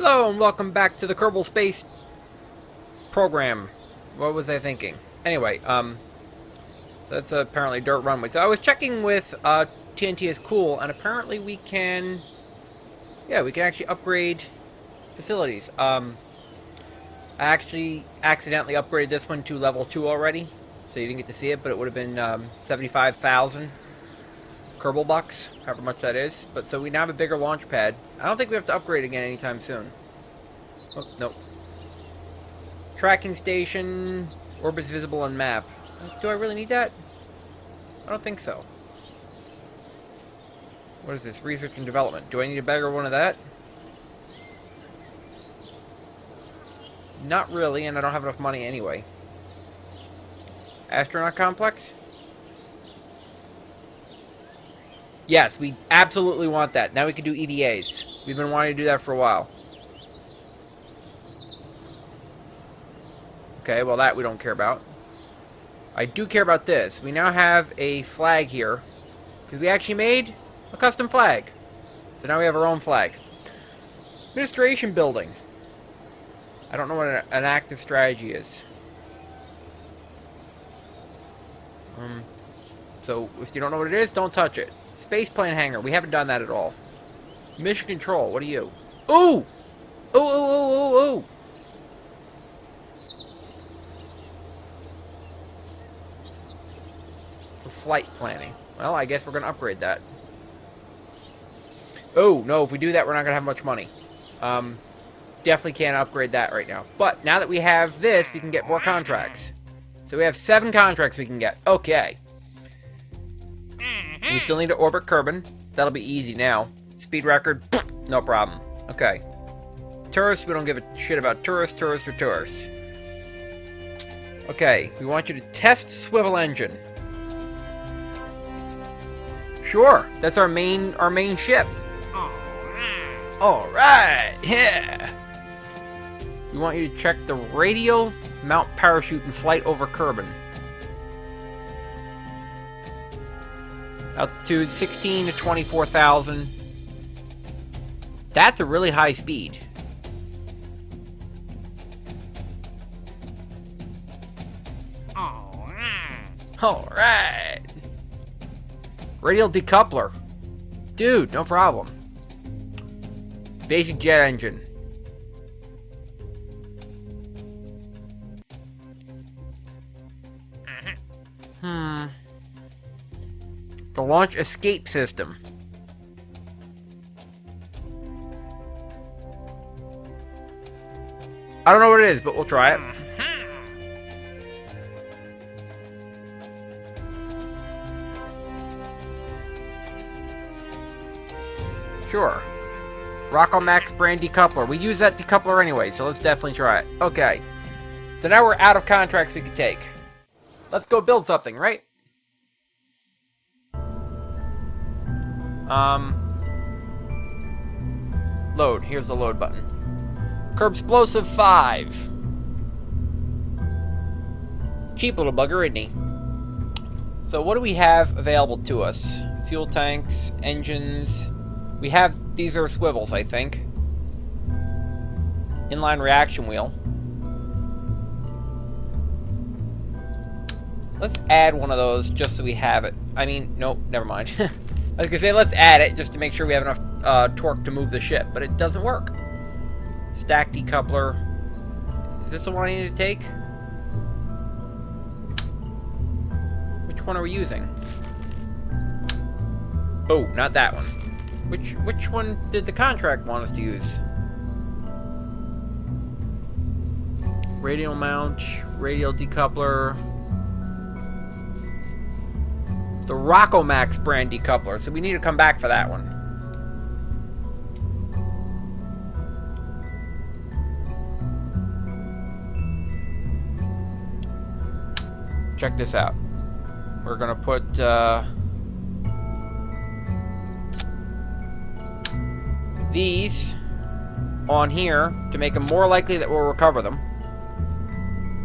Hello and welcome back to the Kerbal Space program. What was I thinking? Anyway, so that's apparently dirt runway. So I was checking with TNT is cool, and apparently we can, yeah, we can actually upgrade facilities. I actually accidentally upgraded this one to level 2 already, so you didn't get to see it, but it would have been 75,000 Kerbal bucks, however much that is. But so we now have a bigger launch pad. I don't think we have to upgrade again anytime soon. Oh, nope. Tracking station, orbits visible on map. Do I really need that? I don't think so. What is this? Research and development. Do I need a bigger one of that? Not really, and I don't have enough money anyway. Astronaut complex? Yes, we absolutely want that. Now we can do EVAs. We've been wanting to do that for a while. Okay, well that we don't care about. I do care about this. We now have a flag here. Because we actually made a custom flag. So now we have our own flag. Administration building. I don't know what an active strategy is. So if you don't know what it is, don't touch it. Spaceplane hangar. We haven't done that at all. Mission control. What are you? Ooh! Ooh, ooh, ooh, ooh, ooh! For flight planning. Well, I guess we're going to upgrade that. Oh, no, if we do that, we're not going to have much money. Definitely can't upgrade that right now. But now that we have this, we can get more contracts. So we have 7 contracts we can get. Okay. We still need to orbit Kerbin. That'll be easy now. Speed record, no problem. Okay. Tourists, we don't give a shit about tourists. Tourists are tourists. Okay, we want you to test swivel engine. Sure, that's our main ship. Alright, yeah. We want you to check the radial mount parachute in flight over Kerbin. Altitude 16 to 24,000. That's a really high speed. Alright. Radial decoupler. Dude, no problem. Basic jet engine. The launch escape system. I don't know what it is, but we'll try it. Sure. Rockomax brand decoupler. We use that decoupler anyway, so let's definitely try it. Okay. So now we're out of contracts we can take. Let's go build something, right? Load. Here's the load button. Kerbsplosive 5. Cheap little bugger, isn't he? So what do we have available to us? Fuel tanks, engines. We have, these are swivels, I think. Inline reaction wheel. Let's add one of those just so we have it. I mean, nope, never mind. I was gonna say, let's add it just to make sure we have enough torque to move the ship, but it doesn't work. Stack decoupler. Is this the one I need to take? Which one are we using? Oh, not that one. Which one did the contract want us to use? Radial mount, radial decoupler. The Rockomax brand decoupler, so we need to come back for that one. Check this out. We're gonna put these on here to make them more likely that we'll recover them.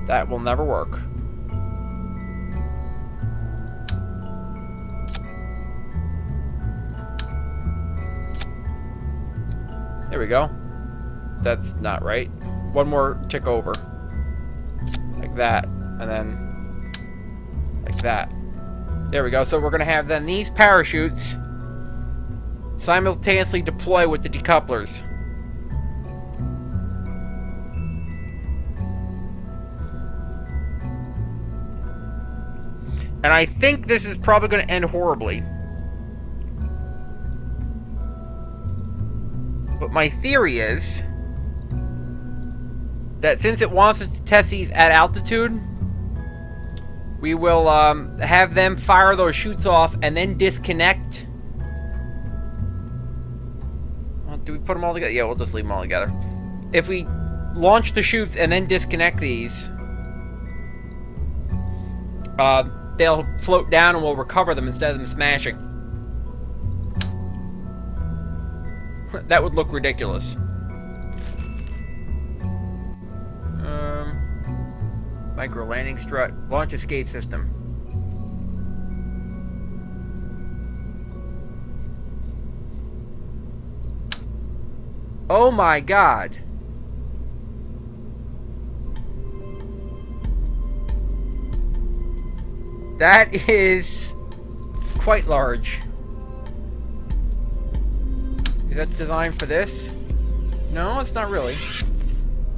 That will never work. There we go. that's not right. One more tick over. Like that. And then like that. There we go. So we're going to have then these parachutes simultaneously deploy with the decouplers. And I think this is probably going to end horribly. But my theory is that since it wants us to test these at altitude, we will have them fire those chutes off and then disconnect. Well, do we put them all together? Yeah, we'll just leave them all together. If we launch the chutes and then disconnect these, they'll float down and we'll recover them instead of them smashing. That would look ridiculous. Micro landing strut. Launch escape system. Oh my god. That is quite large. Is that designed for this? No, it's not really.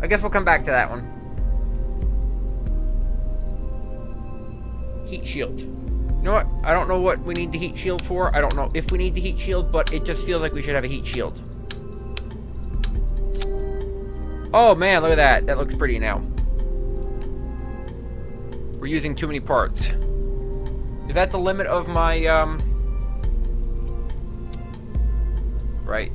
I guess we'll come back to that one. Heat shield. You know what? I don't know what we need the heat shield for. I don't know if we need the heat shield, but it just feels like we should have a heat shield. Oh man, look at that. That looks pretty now. We're using too many parts. Is that the limit of my, right.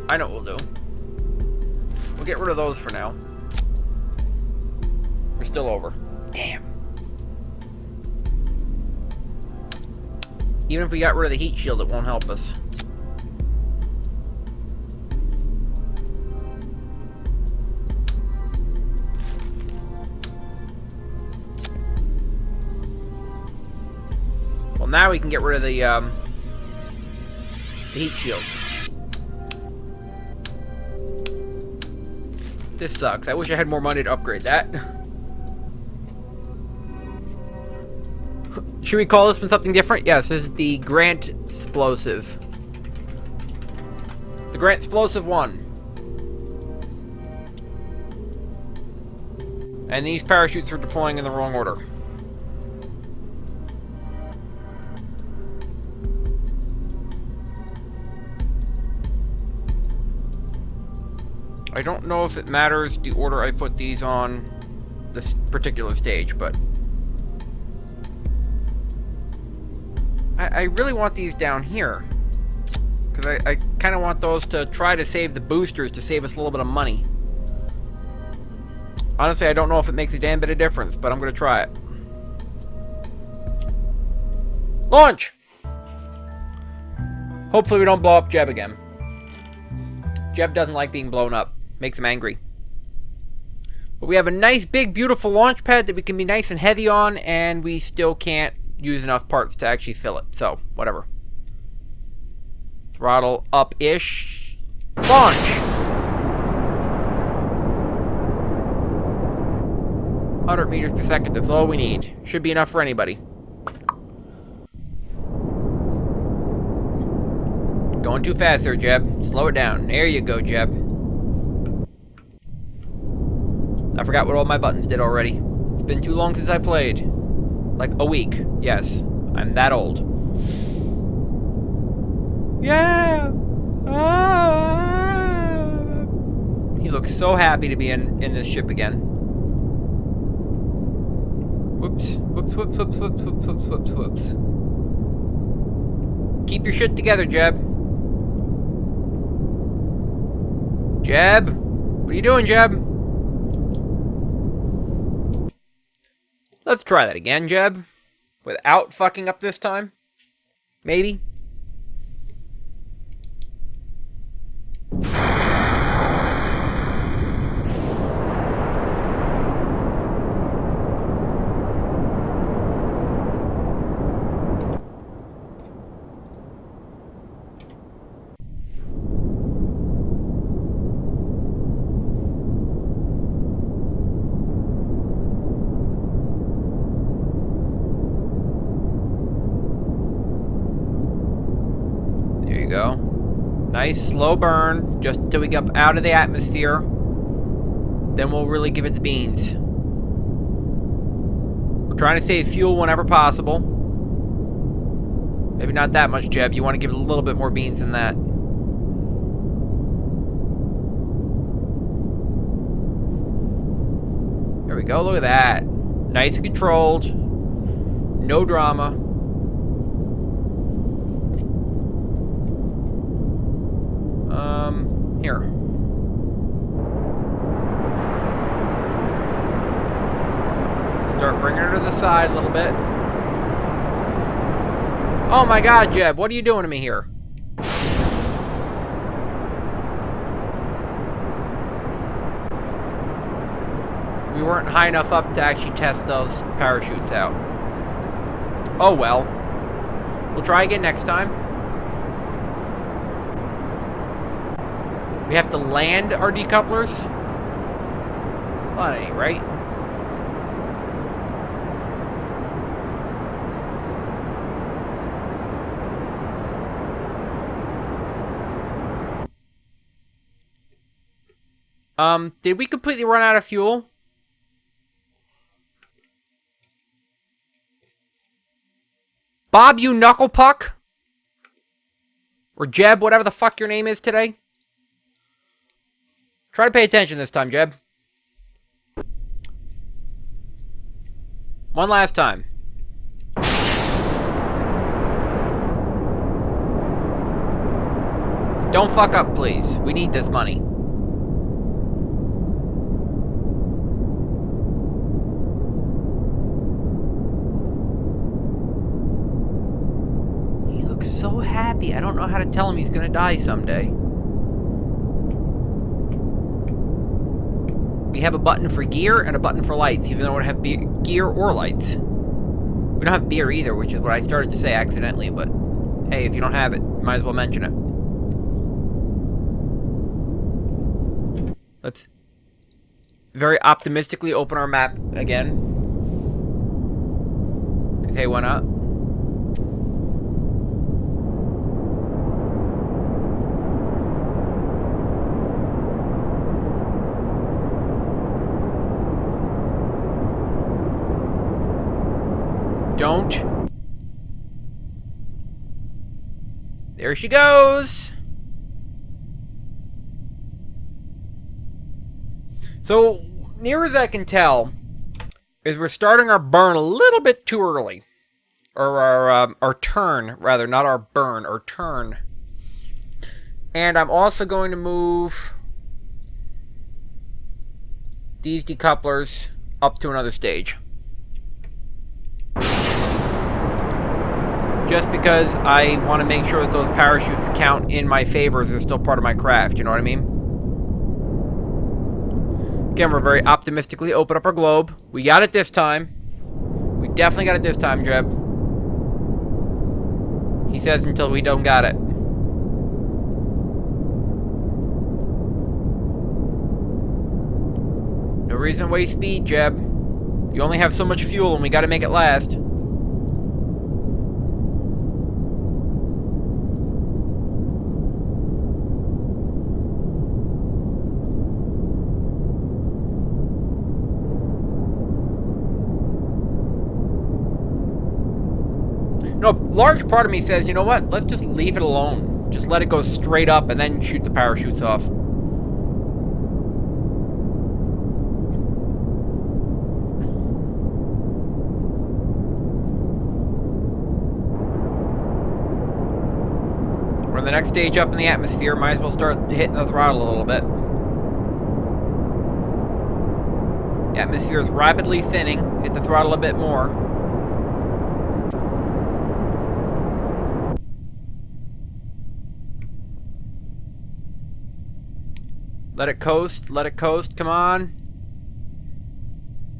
I know what we'll do. We'll get rid of those for now. We're still over. Damn. Even if we got rid of the heat shield, it won't help us. Well, now we can get rid of the heat shield. This sucks. I wish I had more money to upgrade that. Should we call this one something different? Yes, this is the Grantsplosive. The Grantsplosive 1. And these parachutes are deploying in the wrong order. I don't know if it matters the order I put these on this particular stage, but I really want these down here. Because I kind of want those to try to save the boosters to save us a little bit of money. Honestly, I don't know if it makes a damn bit of difference, but I'm going to try it. Launch! Hopefully we don't blow up Jeb again. Jeb doesn't like being blown up. Makes him angry. But we have a nice, big, beautiful launch pad that we can be nice and heavy on, and we still can't use enough parts to actually fill it. So, whatever. Throttle up-ish. Launch! .100 meters per second. That's all we need. Should be enough for anybody. Going too fast there, Jeb. Slow it down. There you go, Jeb. I forgot what all my buttons did already. It's been too long since I played. Like a week. Yes. I'm that old. Yeah! Ah! He looks so happy to be in this ship again. Whoops. Whoops, whoops, whoops, whoops, whoops, whoops, whoops, whoops. Keep your shit together, Jeb. Jeb? What are you doing, Jeb? Let's try that again, Jeb. Without fucking up this time. Maybe. Nice slow burn, just until we get up out of the atmosphere. Then we'll really give it the beans. We're trying to save fuel whenever possible. Maybe not that much, Jeb. You want to give it a little bit more beans than that. There we go, look at that. Nice and controlled. No drama. Here. Start bringing her to the side a little bit. Oh my god, Jeb, what are you doing to me here? We weren't high enough up to actually test those parachutes out. Oh well. We'll try again next time. We have to land our decouplers? Well, at any rate. Did we completely run out of fuel? Bob, you knuckle puck? Or Jeb, whatever the fuck your name is today? Try to pay attention this time, Jeb. One last time. Don't fuck up, please. We need this money. He looks so happy. I don't know how to tell him he's gonna die someday. We have a button for gear and a button for lights, even though we don't have gear or lights. We don't have beer either, which is what I started to say accidentally, but hey, if you don't have it, might as well mention it. Let's very optimistically open our map again. Because hey, why not? Don't. There she goes. So, near as I can tell, is we're starting our burn a little bit too early. Or our turn, rather, not our burn, our turn. And I'm also going to move these decouplers up to another stage. Just because I want to make sure that those parachutes count in my favor as they're still part of my craft, you know what I mean? Again, we're very optimistically open up our globe. We got it this time. We definitely got it this time, Jeb. He says until we don't got it. No reason to waste speed, Jeb. You only have so much fuel and we gotta make it last. No, large part of me says, you know what? Let's just leave it alone. Just let it go straight up and then shoot the parachutes off. We're in the next stage up in the atmosphere. Might as well start hitting the throttle a little bit. The atmosphere is rapidly thinning. Hit the throttle a bit more. Let it coast, come on.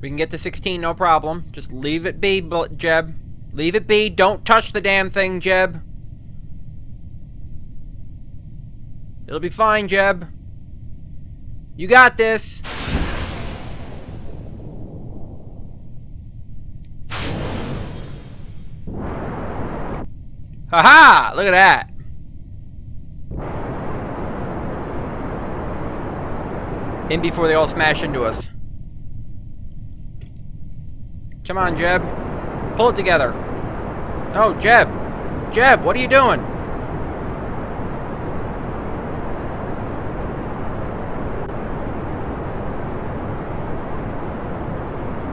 We can get to 16, no problem. Just leave it be, Jeb. Leave it be, don't touch the damn thing, Jeb. It'll be fine, Jeb. You got this. Haha! Look at that. In before they all smash into us. Come on, Jeb. Pull it together. No, Jeb. Jeb, what are you doing?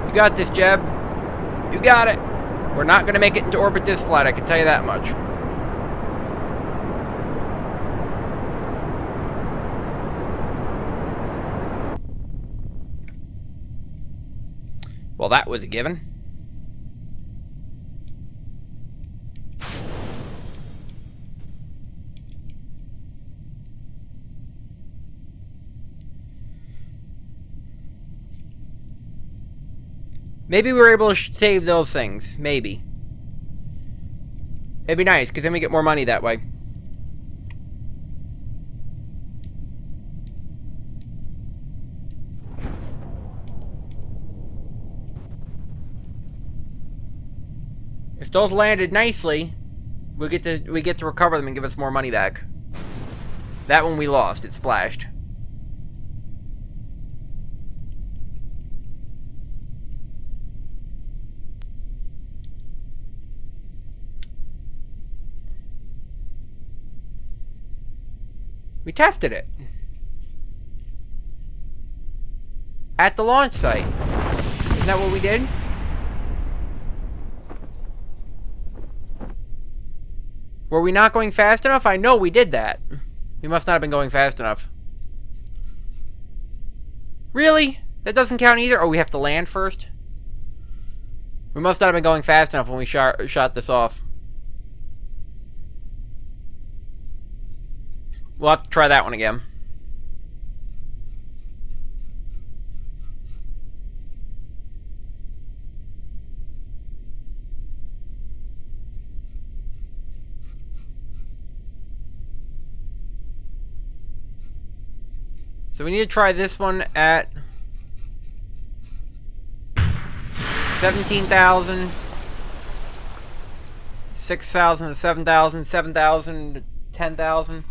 You got this, Jeb. You got it. We're not going to make it into orbit this flight, I can tell you that much. Well, that was a given. Maybe we were able to save those things. Maybe. It'd be nice, because then we get more money that way. If those landed nicely, we get to recover them and give us more money back. That one we lost. It splashed. We tested it. At the launch site. Isn't that what we did? Were we not going fast enough? I know we did that. We must not have been going fast enough. Really? That doesn't count either? Oh, we have to land first? We must not have been going fast enough when we shot this off. We'll have to try that one again. So we need to try this one at 17,000, 6,000 to 7,000, 7,000 to 10,000.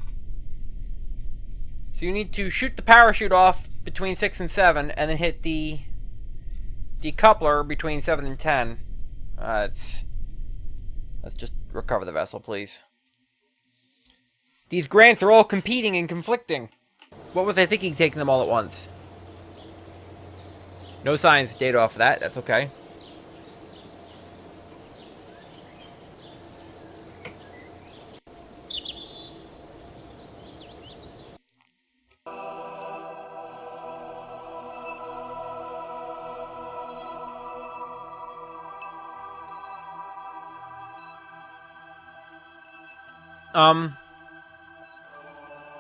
So you need to shoot the parachute off between 6 and 7, and then hit the decoupler between 7 and 10. Let's just recover the vessel, please. These grants are all competing and conflicting. What was I thinking taking them all at once? No science data off of that, that's okay.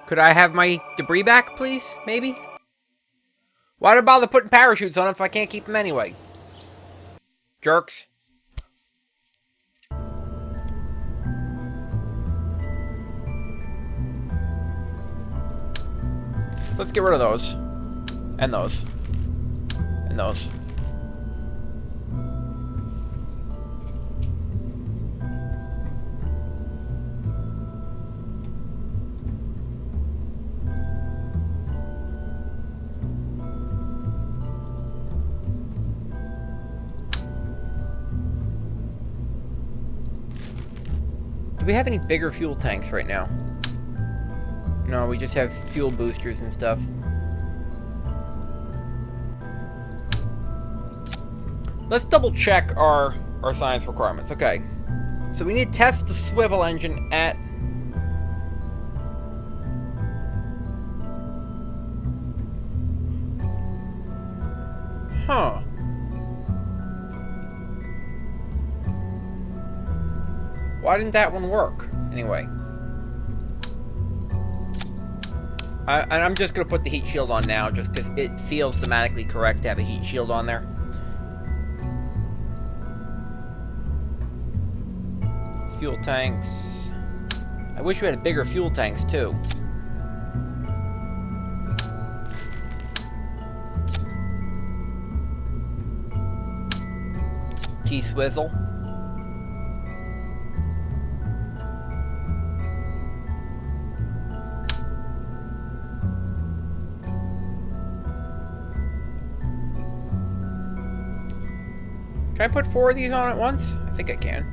Could I have my debris back, please? Maybe? Why do I bother putting parachutes on them if I can't keep them anyway? Jerks. Let's get rid of those. And those. And those. Do we have any bigger fuel tanks right now? No, we just have fuel boosters and stuff. Let's double check our science requirements. Okay. So we need to test the swivel engine at... Huh. Why didn't that one work? Anyway. And I'm just going to put the heat shield on now, just because it feels thematically correct to have a heat shield on there. Fuel tanks. I wish we had bigger fuel tanks, too. T-swizzle. Can I put 4 of these on at once? I think I can.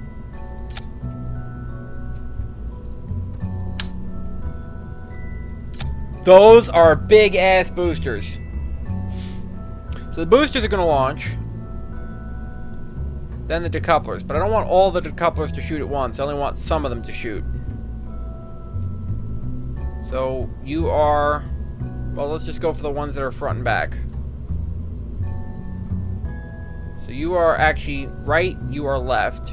Those are big-ass boosters. So the boosters are going to launch. Then the decouplers. But I don't want all the decouplers to shoot at once. I only want some of them to shoot. So you are... Well, let's just go for the ones that are front and back. So you are actually right, you are left.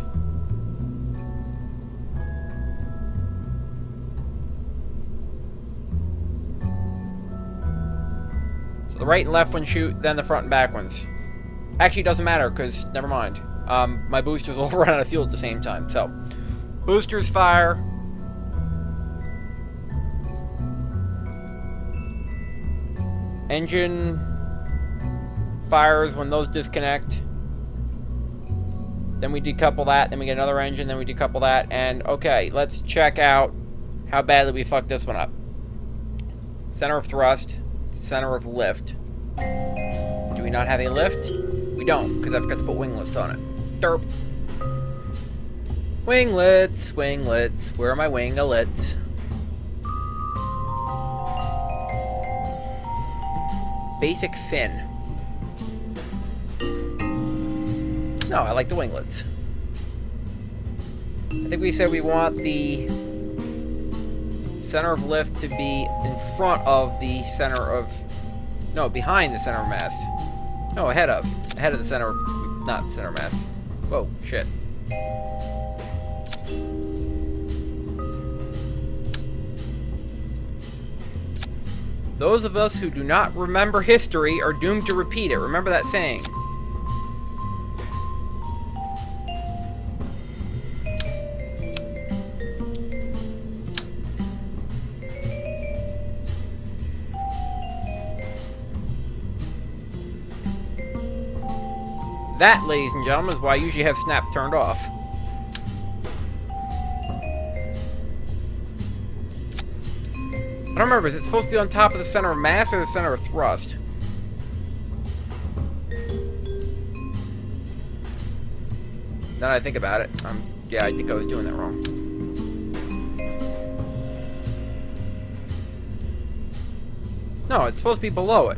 So the right and left ones shoot, then the front and back ones. Actually, it doesn't matter, because, never mind. My boosters will run out of fuel at the same time. So, boosters fire. Engine fires when those disconnect. Then we decouple that, then we get another engine, then we decouple that, and okay, let's check out how badly we fucked this one up. Center of thrust, center of lift. Do we not have a lift? We don't, because I forgot to put winglets on it. Derp. Winglets, winglets, where are my winglets? Basic fin. No, I like the winglets. I think we said we want the center of lift to be in front of the center of... No, behind the center of mass. No, ahead of. Ahead of the center... Not center of mass. Whoa, shit. Those of us who do not remember history are doomed to repeat it. Remember that saying. That, ladies and gentlemen, is why I usually have snap turned off. I don't remember, is it supposed to be on top of the center of mass or the center of thrust? Now that I think about it, yeah, I think I was doing that wrong. No, it's supposed to be below it.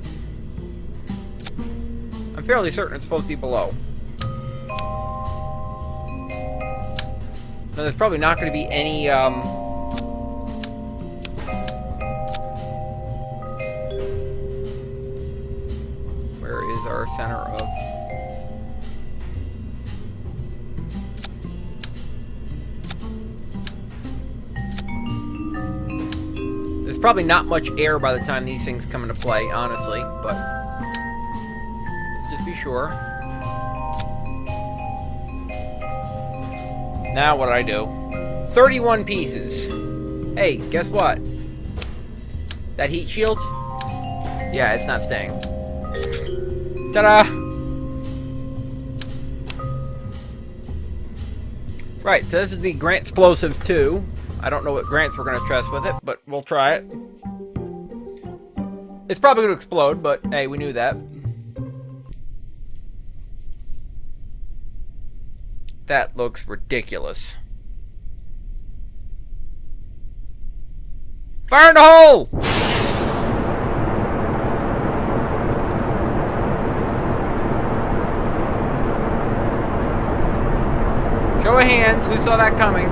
I'm fairly certain it's supposed to be below. No, there's probably not going to be any, Where is our center of... There's probably not much air by the time these things come into play, honestly, but... Just be sure. Now what do I do? 31 pieces. Hey, guess what? That heat shield? Yeah, it's not staying. Ta-da! Right, so this is the Grantsplosive 2. I don't know what grants we're going to test with it, but we'll try it. It's probably going to explode, but hey, we knew that. That looks ridiculous. Fire in the hole! Show of hands, who saw that coming?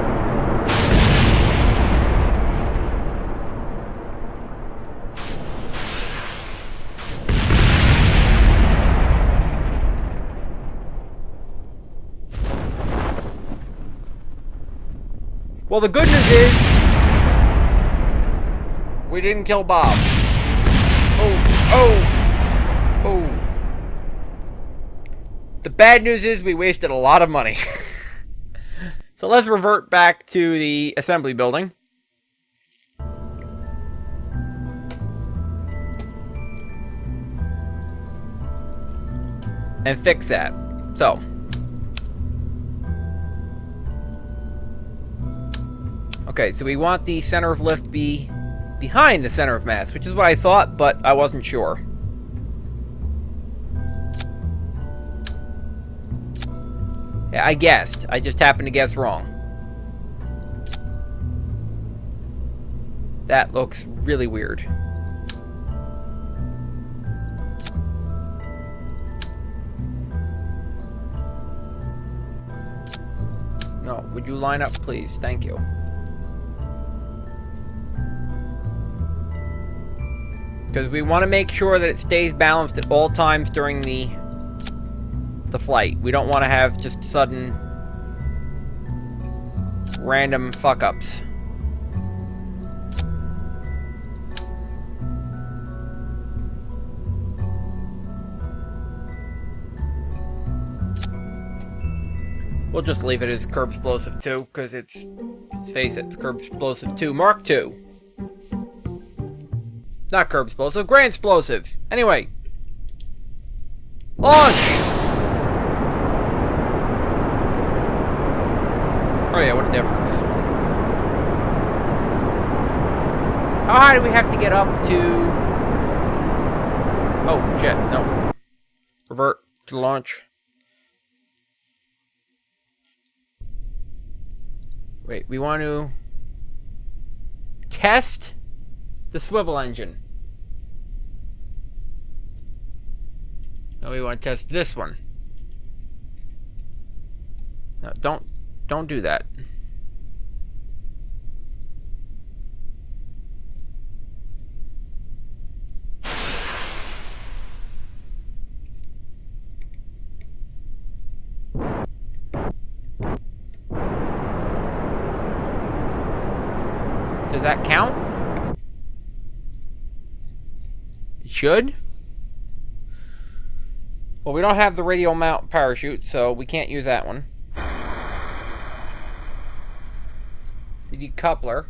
Well, the good news is, we didn't kill Bob. Oh. The bad news is we wasted a lot of money. So let's revert back to the assembly building. And fix that. So. Okay, so we want the center of lift be behind the center of mass, which is what I thought, but I wasn't sure. I guessed. I just happened to guess wrong. That looks really weird. No, would you line up, please? Thank you. Because we want to make sure that it stays balanced at all times during the flight. We don't want to have just sudden random fuck-ups. We'll just leave it as Kerbsplosive 2, because let's face it, it's Kerbsplosive 2 Mark 2. Not Kerbsplosive, Grantsplosive. Anyway. Launch! Oh yeah, what a difference. How high do we have to get up to... Oh, shit, no. Revert to launch. Wait, we want to... test the swivel engine. No, we want to test this one. No, don't do that. Does that count? It should. Well, we don't have the radial mount parachute, so we can't use that one. The decoupler.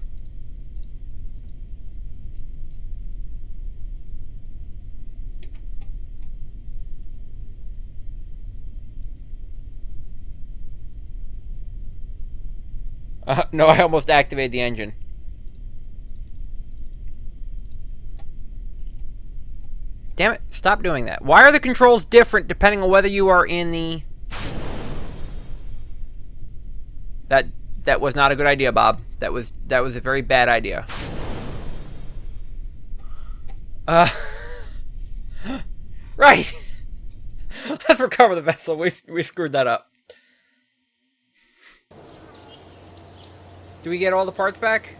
No, I almost activated the engine. Damn it, stop doing that. Why are the controls different depending on whether you are in the... That was not a good idea, Bob. That was a very bad idea. Right! Let's recover the vessel. We screwed that up. Do we get all the parts back?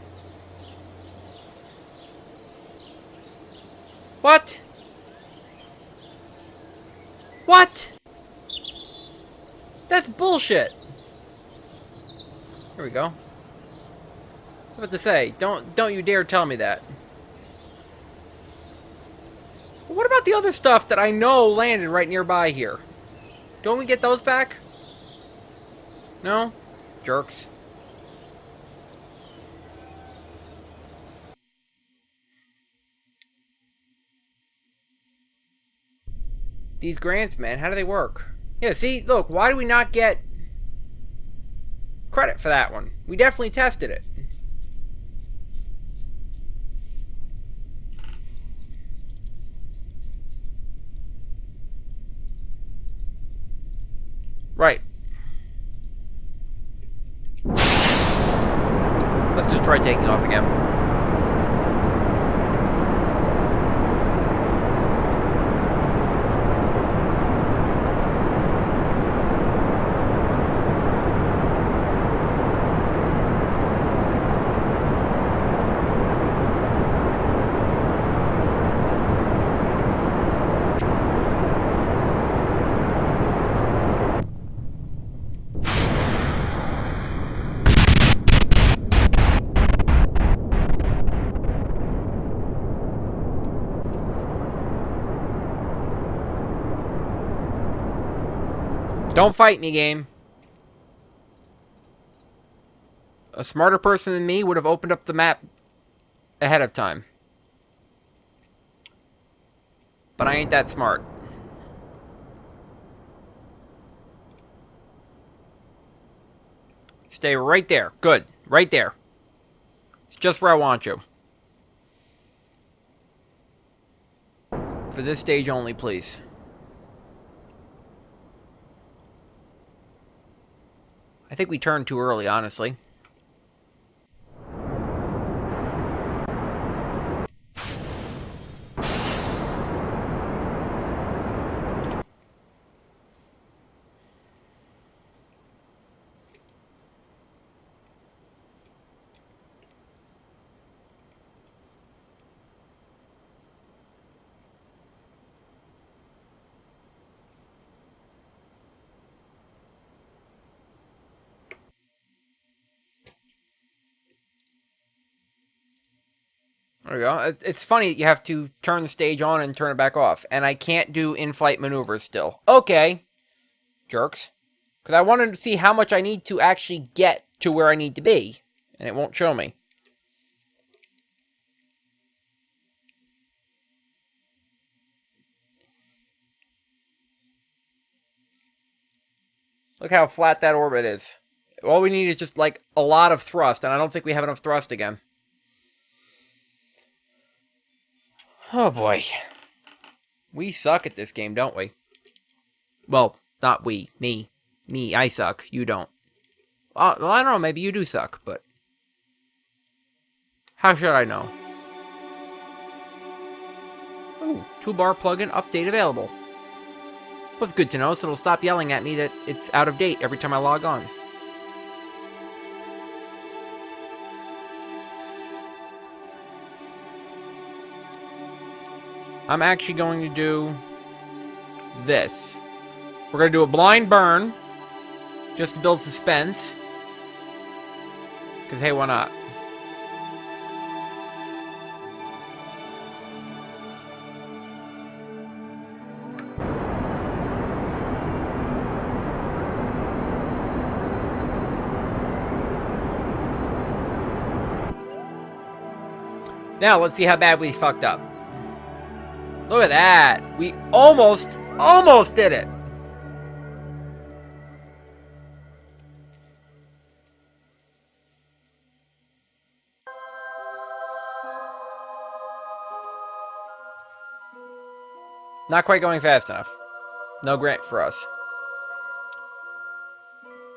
What? What? That's bullshit. Here we go. I was about to say, don't you dare tell me that. But what about the other stuff that I know landed right nearby here? Don't we get those back? No? Jerks. These grants, man, how do they work? Yeah, see, look, why do we not get credit for that one? We definitely tested it. Right. Let's just try taking off again. Don't fight me, game. A smarter person than me would have opened up the map ahead of time. But I ain't that smart. Stay right there. Good. Right there. It's just where I want you. For this stage only, please. I think we turned too early, honestly. There we go. It's funny that you have to turn the stage on and turn it back off. And I can't do in-flight maneuvers still. Okay, jerks. Because I wanted to see how much I need to actually get to where I need to be. And it won't show me. Look how flat that orbit is. All we need is just, like, a lot of thrust. And I don't think we have enough thrust again. Oh, boy. We suck at this game, don't we? Well, not we. Me. Me, I suck. You don't. Well, I don't know. Maybe you do suck, but... how should I know? Ooh, toolbar plugin update available. Well, it's good to know, so it'll stop yelling at me that it's out of date every time I log on. I'm actually going to do this. We're going to do a blind burn, just to build suspense. Because, hey, why not? Now, let's see how bad we fucked up. Look at that. We almost did it. Not quite going fast enough. No grant for us.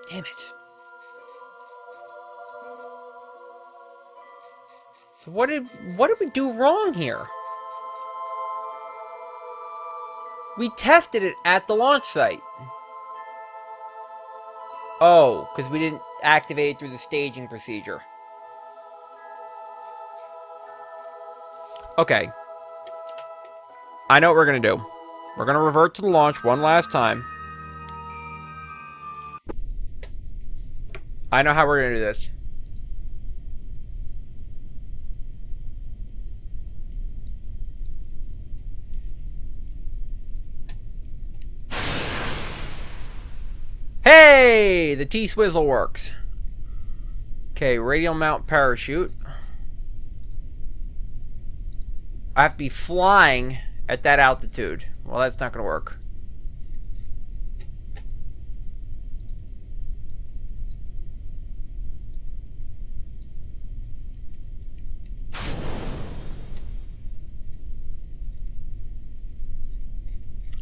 Damn it. So what did we do wrong here? We tested it at the launch site. Oh, because we didn't activate it through the staging procedure. Okay. I know what we're going to do. We're going to revert to the launch one last time. I know how we're going to do this. Hey! The T-Swizzle works. Okay, radial mount parachute. I have to be flying at that altitude. Well, that's not going to work.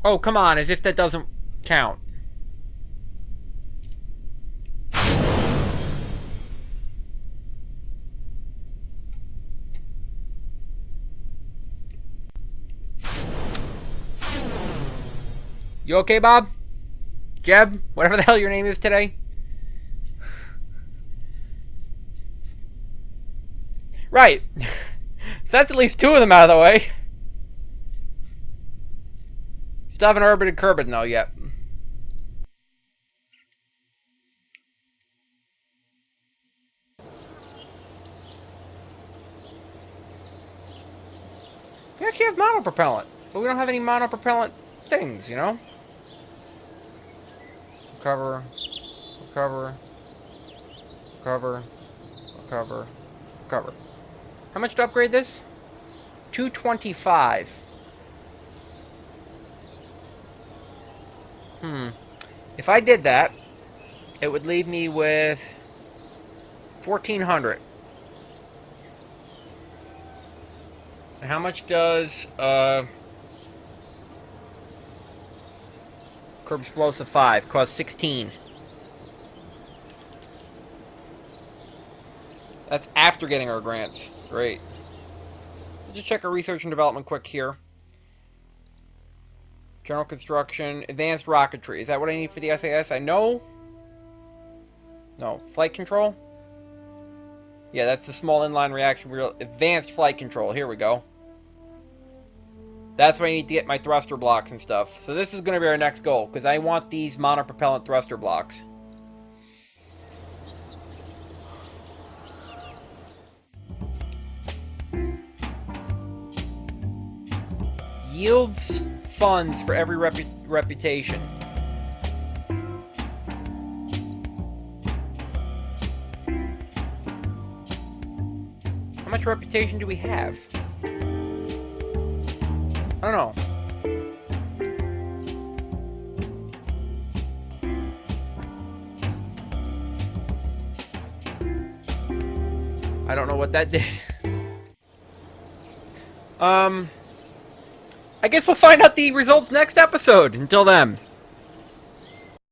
Oh, come on, as if that doesn't count. You okay, Bob? Jeb? Whatever the hell your name is today? Right. So that's at least two of them out of the way. Still haven't orbited Kerbal though yet. We actually have monopropellant, but we don't have any monopropellant things, you know? Recover, recover, recover, recover, recover. How much to upgrade this? 225. If I did that, it would leave me with 1,400. And how much does Kerbsplosive 5 cost? 16. That's after getting our grants. Great. Let's just check our research and development quick here. General construction, advanced rocketry. Is that what I need for the SAS? I know. No, flight control. Yeah, that's the small inline reaction wheel. Advanced flight control. Here we go. That's what I need to get my thruster blocks and stuff. So this is going to be our next goal, because I want these monopropellant thruster blocks. Yields funds for every reputation. How much reputation do we have? I don't know. I don't know what that did. I guess we'll find out the results next episode. Until then.